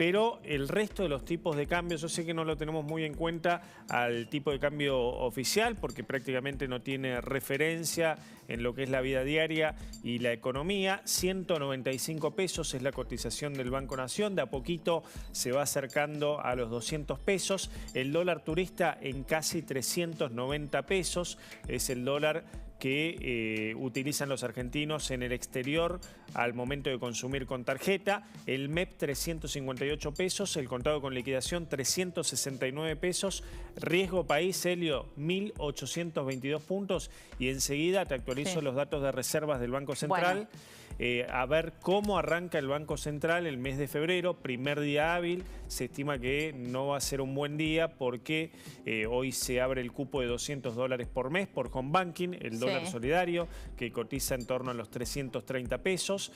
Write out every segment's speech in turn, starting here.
pero el resto de los tipos de cambio, yo sé que no lo tenemos muy en cuenta al tipo de cambio oficial, porque prácticamente no tiene referencia en lo que es la vida diaria y la economía. 195 pesos es la cotización del Banco Nación, de a poquito se va acercando a los 200 pesos. El dólar turista en casi 390 pesos, es el dólar que utilizan los argentinos en el exterior al momento de consumir con tarjeta. El MEP 358 pesos, el contado con liquidación 369 pesos. Riesgo país, Helio, 1.822 puntos. Y enseguida te actualizo los datos de reservas del Banco Central. A ver cómo arranca el Banco Central el mes de febrero, primer día hábil. Se estima que no va a ser un buen día porque hoy se abre el cupo de $200 por mes por home banking, el dólar solidario, que cotiza en torno a los 330 pesos.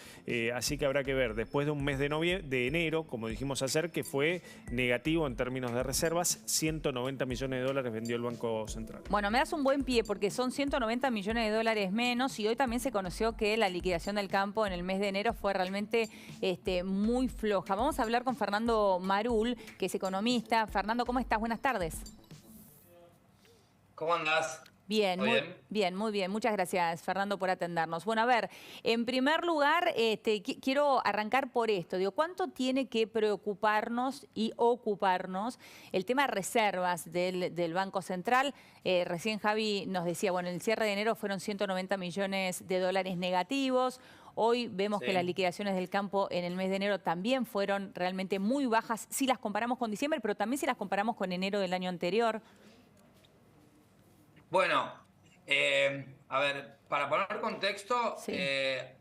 Así que habrá que ver, después de un mes de enero, como dijimos ayer, que fue negativo en términos de reservas, 190 millones de dólares vendió el Banco Central. Bueno, me das un buen pie porque son 190 millones de dólares menos y hoy también se conoció que la liquidación del campo en el mes de enero fue realmente muy floja. Vamos a hablar con Fernando Marul, que es economista. Fernando, ¿cómo estás? Buenas tardes. ¿Cómo andás? Bien, muy bien. Muchas gracias, Fernando, por atendernos. Bueno, a ver, en primer lugar, quiero arrancar por esto. Digo, ¿cuánto tiene que preocuparnos y ocuparnos el tema de reservas del Banco Central? Recién Javi nos decía, bueno, en el cierre de enero fueron 190 millones de dólares negativos. Hoy vemos que las liquidaciones del campo en el mes de enero también fueron realmente muy bajas, si las comparamos con diciembre, pero también si las comparamos con enero del año anterior. Bueno, a ver, para poner contexto, en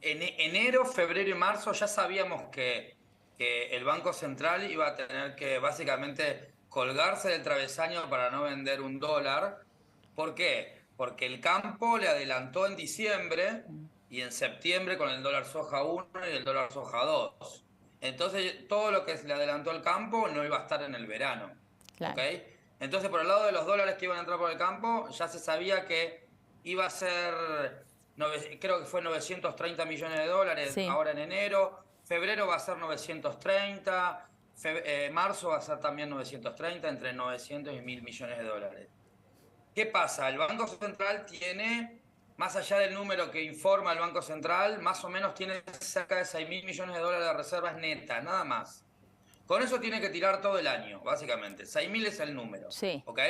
enero, febrero y marzo ya sabíamos que el Banco Central iba a tener que básicamente colgarse del travesaño para no vender un dólar. ¿Por qué? Porque el campo le adelantó en diciembre y en septiembre con el dólar soja 1 y el dólar soja 2. Entonces todo lo que le adelantó el campo no iba a estar en el verano. Claro. ¿Okay? Entonces, por el lado de los dólares que iban a entrar por el campo, ya se sabía que iba a ser, creo que fue 930 millones de dólares ahora en enero. Febrero va a ser 930. Marzo va a ser también 930, entre 900 y 1.000 millones de dólares. ¿Qué pasa? El Banco Central tiene, más allá del número que informa el Banco Central, más o menos tiene cerca de 6.000 millones de dólares de reservas netas, nada más. Con eso tiene que tirar todo el año, básicamente. 6.000 es el número. ¿Ok?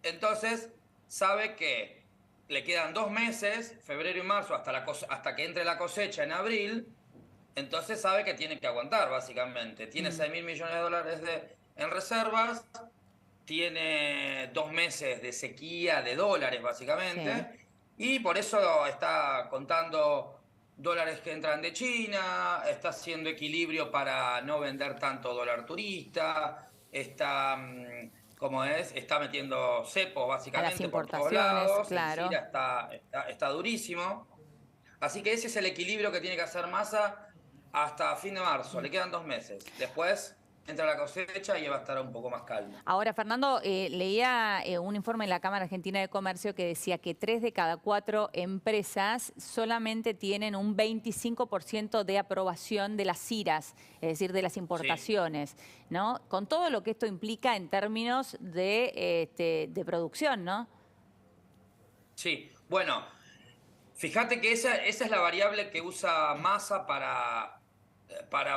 Entonces, sabe que le quedan 2 meses, febrero y marzo, hasta que entre la cosecha en abril. Entonces sabe que tiene que aguantar, básicamente. Tiene 6.000 millones de dólares en reservas. Tiene 2 meses de sequía de dólares, básicamente. Y por eso está contando dólares que entran de China, está haciendo equilibrio para no vender tanto dólar turista, está, está metiendo cepos básicamente por todos lados, claro. está durísimo. Así que ese es el equilibrio que tiene que hacer Massa hasta fin de marzo, le quedan 2 meses. Después entra la cosecha y va a estar un poco más calmo. Ahora, Fernando, leía un informe en la Cámara Argentina de Comercio que decía que 3 de cada 4 empresas solamente tienen un 25% de aprobación de las IRAs, es decir, de las importaciones, ¿no? Con todo lo que esto implica en términos de producción, ¿no? Sí, bueno, fíjate que esa es la variable que usa Massa para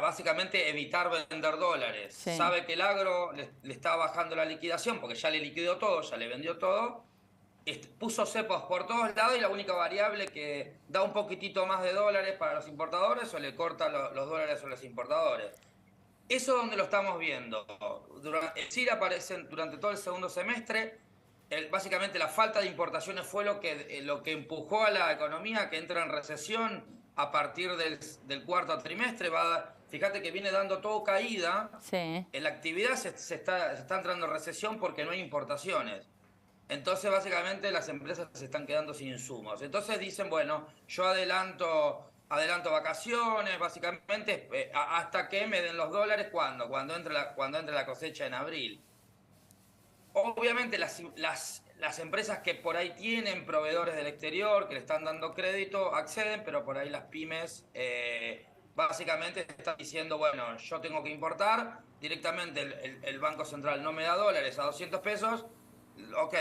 básicamente evitar vender dólares. Sabe que el agro le está bajando la liquidación porque ya le liquidó todo, ya le vendió todo. Puso cepos por todos lados y la única variable que da un poquitito más de dólares para los importadores o le corta los dólares a los importadores. Eso es donde lo estamos viendo. El CIR aparece durante todo el segundo semestre. Básicamente la falta de importaciones fue lo que empujó a la economía a que entra en recesión a partir del cuarto trimestre. Fíjate que viene dando todo caída. En la actividad se está entrando en recesión porque no hay importaciones. Entonces básicamente las empresas se están quedando sin insumos. Entonces dicen, bueno, yo adelanto vacaciones, básicamente, hasta que me den los dólares, cuando entre la cosecha en abril. Obviamente las empresas que por ahí tienen proveedores del exterior que le están dando crédito acceden, pero por ahí las pymes básicamente está diciendo, bueno, yo tengo que importar, directamente el Banco Central no me da dólares a 200 pesos, ok,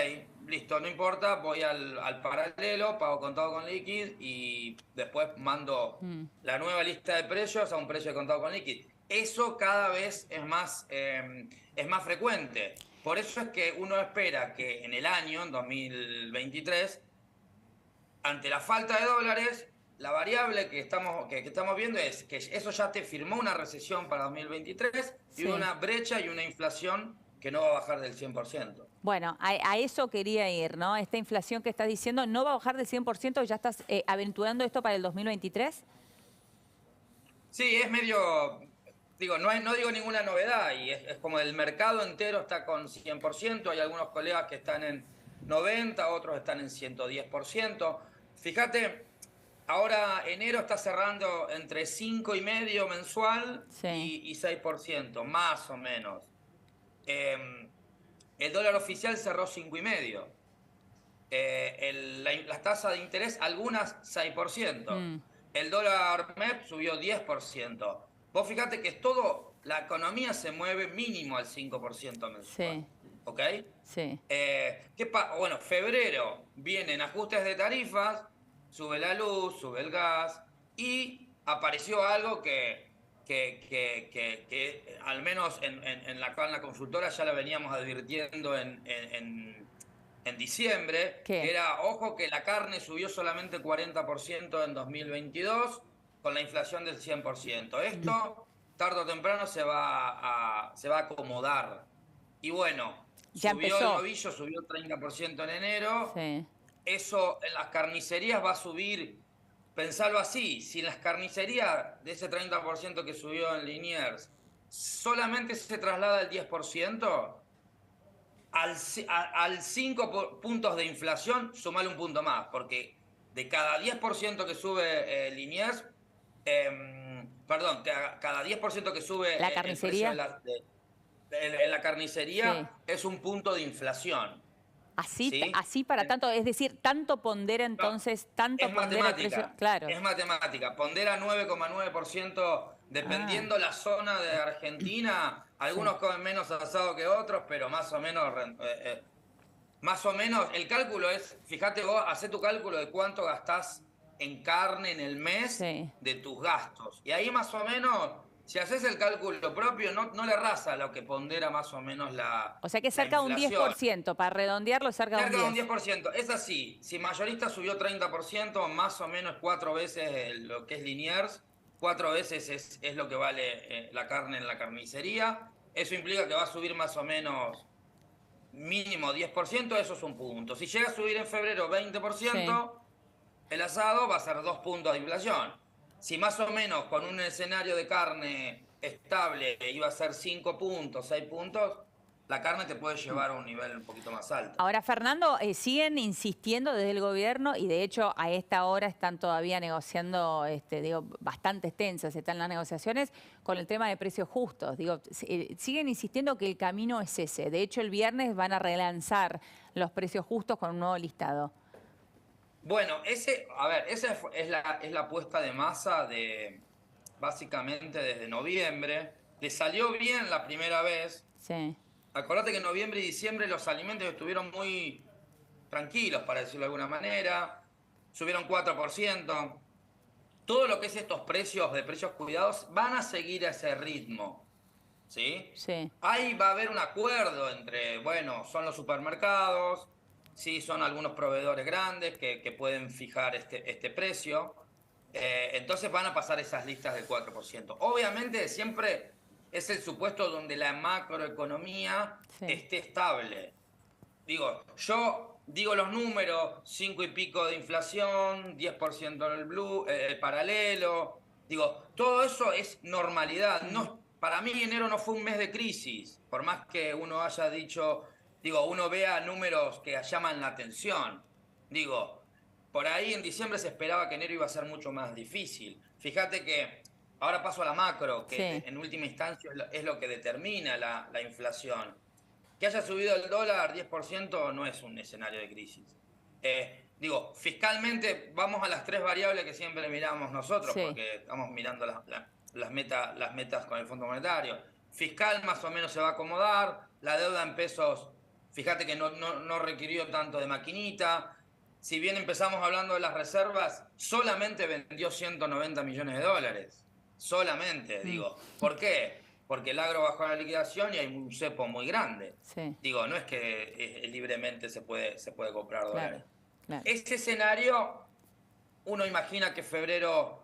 listo, no importa, voy al paralelo, pago contado con liquid y después mando la nueva lista de precios a un precio de contado con liquid. Eso cada vez es más frecuente. Por eso es que uno espera que en el año, en 2023, ante la falta de dólares, la variable que estamos viendo es que eso ya te firmó una recesión para 2023 y una brecha y una inflación que no va a bajar del 100%. Bueno, a eso quería ir, ¿no? Esta inflación que estás diciendo, ¿no va a bajar del 100%? ¿Ya estás aventurando esto para el 2023? Sí, es medio... Digo, no digo ninguna novedad y es como el mercado entero está con 100%, hay algunos colegas que están en 90%, otros están en 110%. Fíjate, ahora enero está cerrando entre 5,5% mensual y 6%, más o menos. El dólar oficial cerró 5,5%. La tasa de interés, algunas 6%. El dólar MEP subió 10%. Vos fíjate que la economía se mueve mínimo al 5% mensual. Sí. ¿Ok? Sí. Bueno, febrero vienen ajustes de tarifas, sube la luz, sube el gas y apareció algo que al menos en la consultora ya la veníamos advirtiendo en diciembre, que era, ojo, que la carne subió solamente 40% en 2022 con la inflación del 100%. Esto, tarde o temprano, se va a acomodar. Y bueno, ya subió empezó. el novillo, subió 30% en enero. Sí. Eso en las carnicerías va a subir, pensalo así, si en las carnicerías de ese 30% que subió en Liniers solamente se traslada el 10%, al 5 puntos de inflación, sumale un punto más, porque de cada 10% que sube Liniers, cada 10% que sube la carnicería, el precio en la carnicería es un punto de inflación. Así para tanto, es decir, tanto pondera entonces, tanto pondera el precio. Claro. Es matemática, pondera 9,9% dependiendo la zona de Argentina. Algunos comen menos asado que otros, pero más o menos el cálculo es, fíjate vos, hacé tu cálculo de cuánto gastás en carne en el mes de tus gastos. Y ahí más o menos, si haces el cálculo propio, no le errás a lo que pondera más o menos la O sea que cerca de un 10%, para redondearlo cerca de un 10%. 10%, es así. Si mayorista subió 30%, más o menos 4 veces lo que es Liniers, 4 veces es lo que vale la carne en la carnicería. Eso implica que va a subir más o menos mínimo 10%, eso es un punto. Si llega a subir en febrero 20%, el asado va a ser 2 puntos de inflación. Si más o menos con un escenario de carne estable iba a ser 5 puntos, 6 puntos, la carne te puede llevar a un nivel un poquito más alto. Ahora, Fernando, siguen insistiendo desde el gobierno y de hecho a esta hora están todavía negociando, bastante extensas están las negociaciones con el tema de precios justos. Siguen insistiendo que el camino es ese. De hecho, el viernes van a relanzar los precios justos con un nuevo listado. Bueno, esa es la apuesta de Massa básicamente desde noviembre. Le salió bien la primera vez. Sí. Acordate que en noviembre y diciembre los alimentos estuvieron muy tranquilos, para decirlo de alguna manera. Subieron 4%. Todo lo que es estos precios de precios cuidados van a seguir a ese ritmo. ¿Sí? Sí. Ahí va a haber un acuerdo entre, son los supermercados, sí, son algunos proveedores grandes que pueden fijar este precio. Entonces van a pasar esas listas del 4%. Obviamente siempre es el supuesto donde la macroeconomía esté estable. Yo digo los números, 5 y pico de inflación, 10% el paralelo. Todo eso es normalidad. Para mí enero no fue un mes de crisis, por más que uno haya dicho, uno vea números que llaman la atención. Por ahí en diciembre se esperaba que enero iba a ser mucho más difícil. Fíjate que ahora paso a la macro, que en última instancia es lo que determina la inflación. Que haya subido el dólar 10% no es un escenario de crisis. Fiscalmente vamos a las 3 variables que siempre miramos nosotros, porque estamos mirando las metas con el Fondo Monetario. Fiscal más o menos se va a acomodar, la deuda en pesos, fíjate que no requirió tanto de maquinita. Si bien empezamos hablando de las reservas, solamente vendió 190 millones de dólares. Solamente, digo. ¿Por qué? Porque el agro bajó la liquidación y hay un cepo muy grande. Sí. Digo, no es que libremente se puede comprar dólares. Claro. Ese escenario, uno imagina que febrero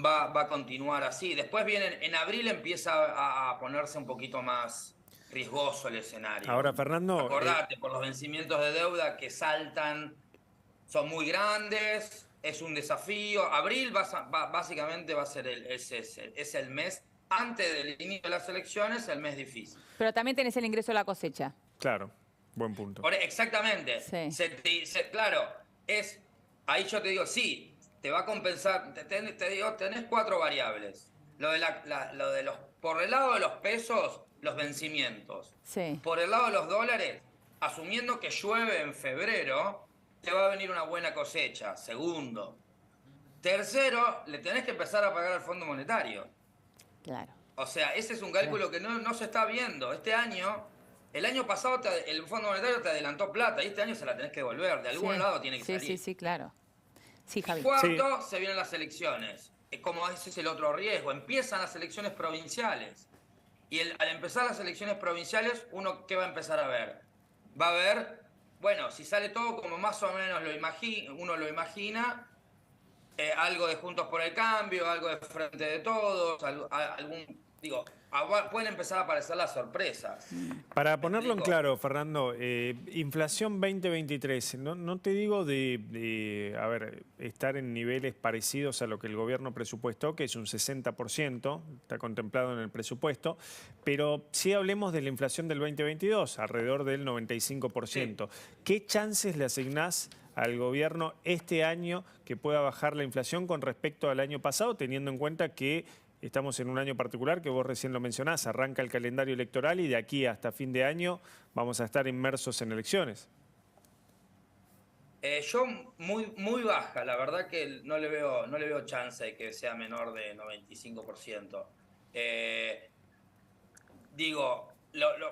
va a continuar así. Después en abril empieza a ponerse un poquito más riesgoso el escenario. Ahora, Fernando... Acordate, por los vencimientos de deuda que saltan, son muy grandes, es un desafío. Abril básicamente va a ser es el mes, antes del inicio de las elecciones, el mes difícil. Pero también tenés el ingreso de la cosecha. Claro, buen punto. Exactamente. Sí. Claro, ahí yo te digo, sí, te va a compensar, te digo, tenés 4 variables. Lo de los, por el lado de los pesos, los vencimientos. Sí. Por el lado de los dólares, asumiendo que llueve en febrero, te va a venir una buena cosecha. Segundo. Tercero, le tenés que empezar a pagar al Fondo Monetario. Claro. O sea, ese es un cálculo que no se está viendo. Este año, el año pasado el Fondo Monetario te adelantó plata y este año se la tenés que devolver. De algún lado tiene que salir. Sí, claro. Sí, Javi. Cuarto, se vienen las elecciones. Como ese es el otro riesgo. Empiezan las elecciones provinciales. Y al empezar las elecciones provinciales, ¿qué va a empezar a ver? Va a ver, bueno, si sale todo como más o menos uno lo imagina, algo de Juntos por el Cambio, algo de Frente de Todos, pueden empezar a aparecer las sorpresas. Para ponerlo en claro, Fernando, inflación 2023, no te digo de estar en niveles parecidos a lo que el gobierno presupuestó, que es un 60%, está contemplado en el presupuesto, pero sí hablemos de la inflación del 2022, alrededor del 95%. Sí. ¿Qué chances le asignás al gobierno este año que pueda bajar la inflación con respecto al año pasado, teniendo en cuenta que estamos en un año particular que vos recién lo mencionás, arranca el calendario electoral y de aquí hasta fin de año vamos a estar inmersos en elecciones? Yo muy baja, la verdad que no le veo chance de que sea menor de 95%.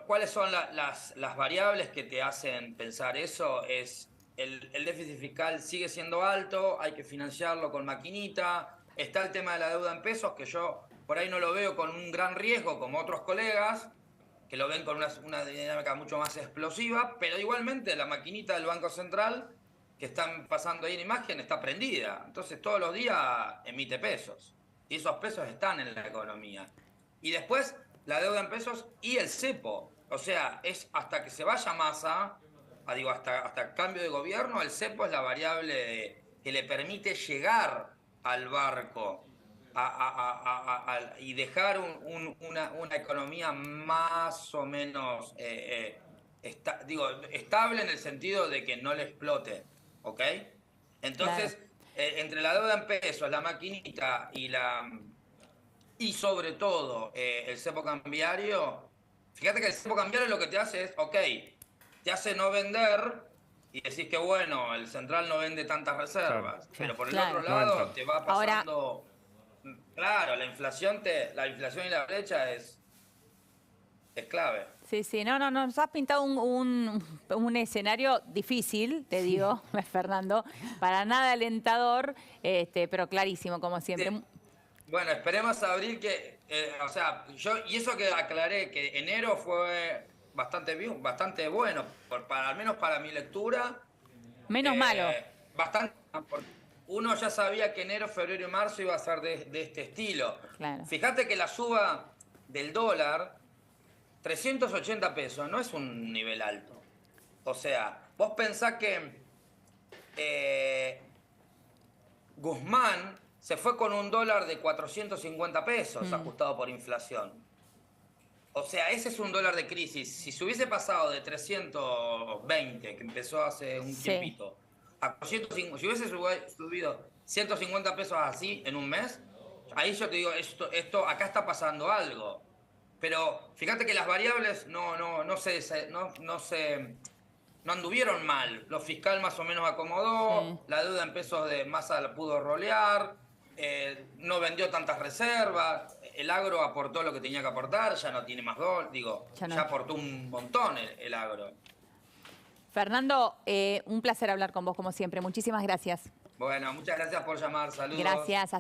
¿Cuáles son las variables que te hacen pensar eso? Es el déficit fiscal sigue siendo alto, hay que financiarlo con maquinita. Está el tema de la deuda en pesos, que yo por ahí no lo veo con un gran riesgo como otros colegas, que lo ven con una dinámica mucho más explosiva, pero igualmente la maquinita del Banco Central, que están pasando ahí en imagen, está prendida. Entonces todos los días emite pesos. Y esos pesos están en la economía. Y después la deuda en pesos y el cepo. O sea, es hasta que se vaya Massa, hasta el cambio de gobierno, el cepo es la variable que le permite llegar al barco y dejar una economía más o menos estable en el sentido de que no le explote, ¿ok? Entonces, entre la deuda en pesos, la maquinita y sobre todo el cepo cambiario, fíjate que el cepo cambiario lo que te hace es, ok, te hace no vender. Y decís que bueno, el central no vende tantas reservas, pero por el otro lado te va pasando... Claro, la inflación y la brecha es clave. Sí, no, nos has pintado un escenario difícil, te digo, Fernando, para nada alentador, pero clarísimo, como siempre. Sí. Bueno, esperemos abril y eso que aclaré, que enero fue bastante bueno, al menos para mi lectura. Menos malo. Bastante. Uno ya sabía que enero, febrero y marzo iba a ser de este estilo. Claro. Fíjate que la suba del dólar, 380 pesos, no es un nivel alto. O sea, vos pensás que Guzmán se fue con un dólar de 450 pesos ajustado por inflación. O sea, ese es un dólar de crisis. Si se hubiese pasado de 320, que empezó hace un tiempito, a 450, si hubiese subido 150 pesos así en un mes, ahí yo te digo, esto acá está pasando algo. Pero fíjate que las variables no anduvieron mal. Lo fiscal más o menos acomodó, la deuda en pesos de Massa la pudo rolear, no vendió tantas reservas, el agro aportó lo que tenía que aportar, ya no tiene más ya aportó un montón el agro. Fernando, un placer hablar con vos como siempre. Muchísimas gracias. Bueno, muchas gracias por llamar. Saludos. Gracias.